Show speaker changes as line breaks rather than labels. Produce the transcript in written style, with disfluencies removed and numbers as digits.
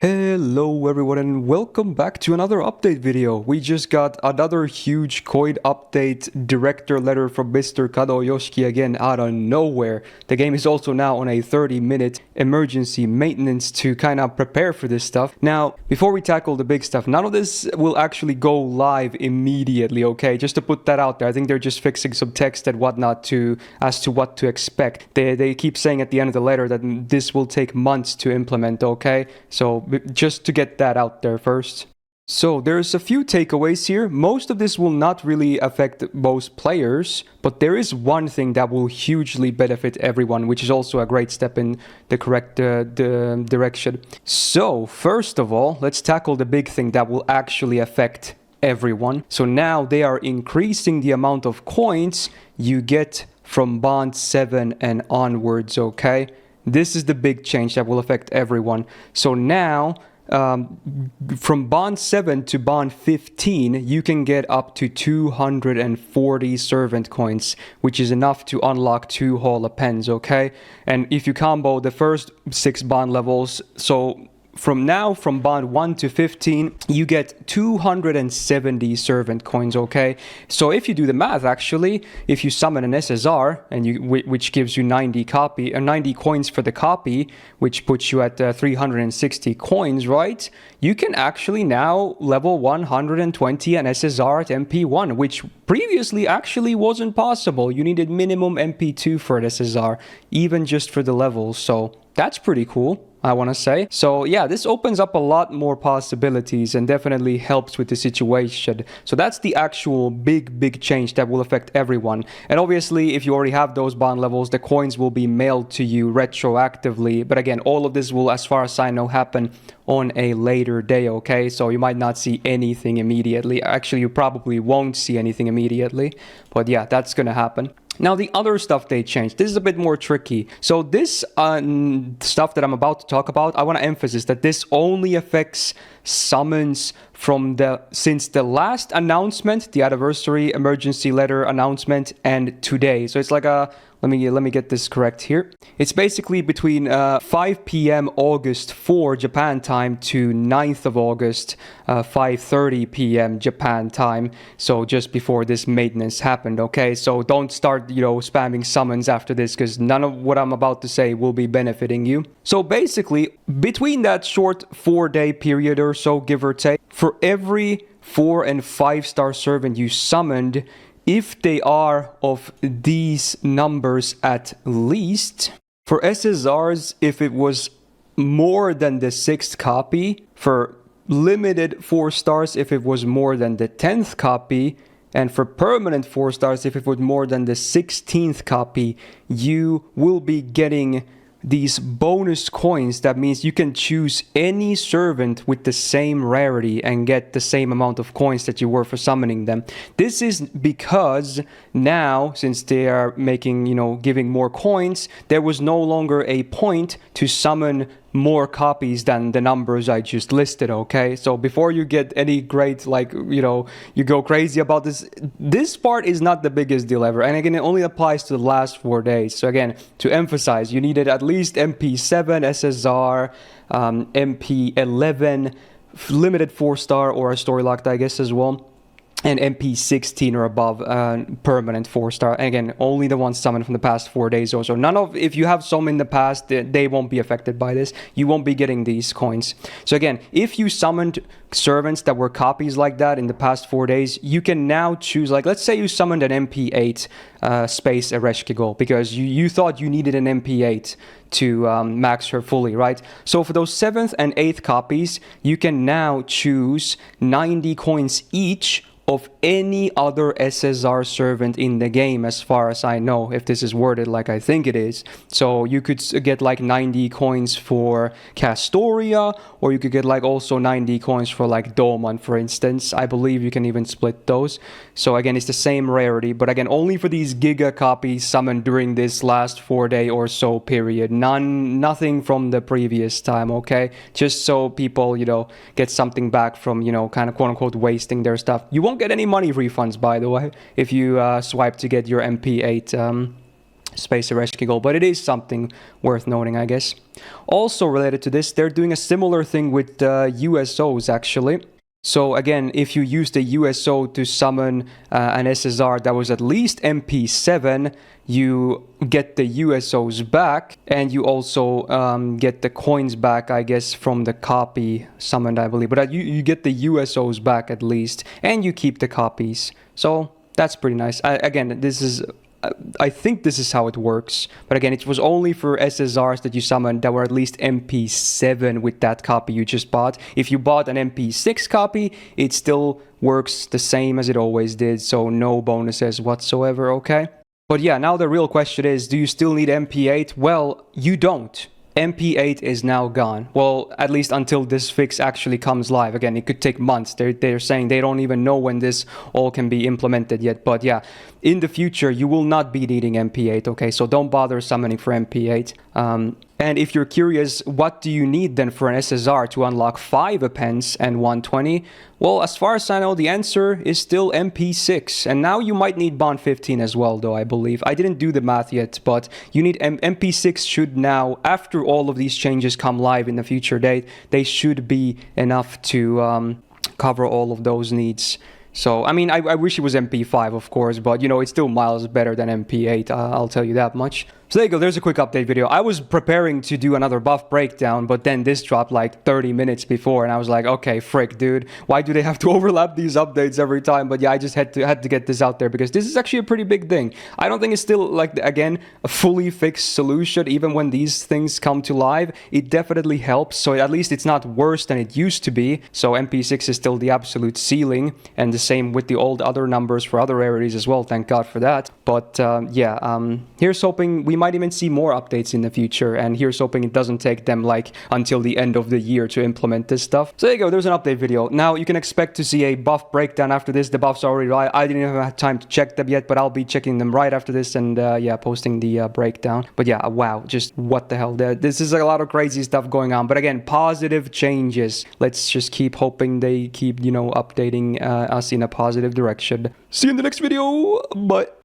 Hello everyone and welcome back to another update video. We just got another huge coin update director letter from Mr. Kado Yoshiki again out of nowhere. The game is also now on a 30-minute emergency maintenance to kind of prepare for this stuff. Now, before we tackle the big stuff, none of this will actually go live immediately, okay? Just to put that out there, I think they're just fixing some text and whatnot as to what to expect. They keep saying at the end of the letter that this will take months to implement, okay? So just to get that out there first. So there's a few takeaways here. Most of this will not really affect most players, but there is one thing that will hugely benefit everyone, which is also a great step in the correct direction. So first of all, let's tackle the big thing that will actually affect everyone. So now they are increasing the amount of coins you get from Bond 7 and onwards, okay? This is the big change that will affect everyone. So now, from Bond 7 to Bond 15, you can get up to 240 servant coins, which is enough to unlock 2 Hall of Pens, okay? And if you combo the first 6 Bond levels, so from Bond 1 to 15, you get 270 servant coins, okay? So if you do the math, actually, if you summon an SSR, and which gives you 90 coins for the copy, which puts you at 360 coins, right? You can actually now level 120 an SSR at MP1, which previously actually wasn't possible. You needed minimum MP2 for an SSR, even just for the levels, so that's pretty cool, I want to say. So yeah, this opens up a lot more possibilities and definitely helps with the situation. So that's the actual big change that will affect everyone. And obviously, if you already have those bond levels, the coins will be mailed to you retroactively. But again, all of this will, as far as I know, happen on a later day, okay? So you might not see anything immediately. Actually, you probably won't see anything immediately. But yeah, that's gonna happen. Now, the other stuff they changed, this is a bit more tricky. So this stuff that I'm about to talk about, I want to emphasize that this only affects summons from since the last announcement, the anniversary emergency letter announcement, and today. So it's like let me get this correct here. It's basically between 5 p.m. August 4 Japan time to 9th of August 5:30 p.m. Japan time. So just before this maintenance happened, okay? So don't start, spamming summons after this, because none of what I'm about to say will be benefiting you. So basically, between that short 4-day period or so, give or take, for every 4 and 5-star servant you summoned, if they are of these numbers at least, for SSRs, if it was more than the 6th copy, for limited 4 stars, if it was more than the 10th copy, and for permanent 4 stars, if it was more than the 16th copy, you will be getting these bonus coins. That means you can choose any servant with the same rarity and get the same amount of coins that you were for summoning them. This is because now, since they are making, giving more coins, there was no longer a point to summon more copies than the numbers I just listed, okay? So before you get any great, you go crazy about this part is not the biggest deal ever. And again, it only applies to the last 4 days. So again, to emphasize, you needed at least MP7, SSR, MP11, limited 4-star or a story locked, I guess, as well. And MP16 or above, permanent 4-star. And again, only the ones summoned from the past 4 days or so. If you have some in the past, they won't be affected by this. You won't be getting these coins. So again, if you summoned servants that were copies like that in the past 4 days, you can now choose, let's say you summoned an MP8 space Ereshkigal because you thought you needed an MP8 to max her fully, right? So for those 7th and 8th copies, you can now choose 90 coins each of any other SSR servant in the game, as far as I know, if this is worded like I think it is. So you could get 90 coins for Castoria, or you could get also 90 coins for Doman, for instance. I believe you can even split those. So again, it's the same rarity, but again, only for these Giga copies summoned during this last 4-day or so period. Nothing from the previous time, okay? Just so people, get something back from, kind of quote-unquote wasting their stuff. You won't get any money refunds, by the way, if you swipe to get your MP8 space rescue goal, but it is something worth noting, I guess. Also related to this, they're doing a similar thing with USOs actually. So again, if you use the USO to summon an SSR that was at least MP7, you get the USOs back, and you also get the coins back, I guess, from the copy summoned, I believe. But you get the USOs back at least, and you keep the copies. So that's pretty nice. Again, this is... I think this is how it works, but again, it was only for SSRs that you summoned that were at least MP7 with that copy you just bought. If you bought an MP6 copy, it still works the same as it always did, so no bonuses whatsoever, okay? But yeah, now the real question is, do you still need MP8? Well, you don't. MP8 is now gone. Well, at least until this fix actually comes live. Again, it could take months. They're saying they don't even know when this all can be implemented yet. But yeah, in the future, you will not be needing MP8, okay? So don't bother summoning for MP8. And if you're curious, what do you need then for an SSR to unlock 5 Appends and 120? Well, as far as I know, the answer is still MP6. And now you might need Bond 15 as well, though, I believe. I didn't do the math yet, but you need MP6 should now, after all of these changes come live in the future date, they should be enough to cover all of those needs. So, I mean, I wish it was MP5, of course, but, you know, it's still miles better than MP8, I'll tell you that much. So there you go, there's a quick update video. I was preparing to do another buff breakdown, but then this dropped like 30 minutes before, and I was like, okay, frick, dude. Why do they have to overlap these updates every time? But yeah, I just had to get this out there, because this is actually a pretty big thing. I don't think it's still, like, again, a fully fixed solution. Even when these things come to live, it definitely helps. So at least it's not worse than it used to be. So MP6 is still the absolute ceiling, and the same with the old other numbers for other rarities as well. Thank God for that. But yeah, here's hoping we might even see more updates in the future, and here's hoping it doesn't take them like until the end of the year to implement this stuff. So there you go, there's an update video. Now you can expect to see a buff breakdown after this. The buffs are already right. I didn't even have time to check them yet, but I'll be checking them right after this, and yeah, posting the breakdown. But yeah, wow, just what the hell. This is a lot of crazy stuff going on, but again, positive changes. Let's just keep hoping they keep, you know, updating us in a positive direction. See you in the next video. Bye.